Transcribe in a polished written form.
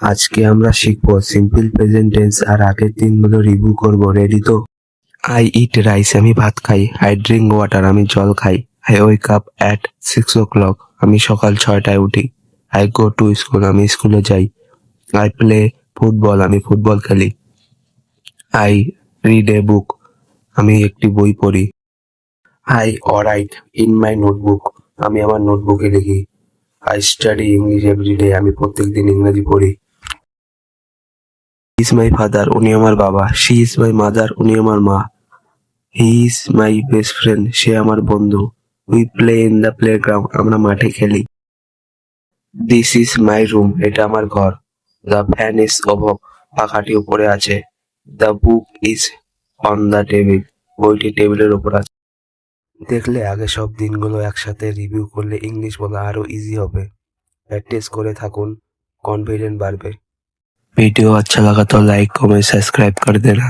আজকে আমরা শিখবো সিম্পল প্রেজেন্ট টেন্স আর আগের দিনগুলো রিভিউ করব। রেডি তো? আই ইট রাইস, আমি ভাত খাই। আই ড্রিঙ্ক ওয়াটার, আমি জল খাই। I wake up at 6 o'clock, আমি সকাল 6টায় উঠি। আই গো টু স্কুল, আমি স্কুলে যাই। আই প্লে ফুটবল, আমি ফুটবল খেলি। আই রিড এ বুক, আমি একটি বই পড়ি। I right in my notebook, আমি আমার নোটবুকে লিখি। আই স্টাডি ইংলিশ এভরিডে, আমি প্রত্যেকদিন ইংরেজি পড়ি। ইজ মাই ফাদার, উনি আমার বাবা। শি ইজ মাই মাদার, উনি আমার মা। He is my best friend, সে আমার বন্ধু। We play in the playground, আমরা মাঠে খেলি। দিস ইজ মাই রুম, এটা আমার ঘর। দ্য ফ্যান ইজ ওভার, পাখাটি উপরে আছে। The book is on the table, বইটি টেবিলের উপর আছে। দেখলে, আগে সব দিনগুলো একসাথে রিভিউ করলে ইংলিশ বলা আরো ইজি হবে। প্র্যাকটিস করে থাকুন, कॉन्फिडेंट बाढ़ पे। वीडियो अच्छा लगा तो लाइक कमेंट सब्सक्राइब कर देना।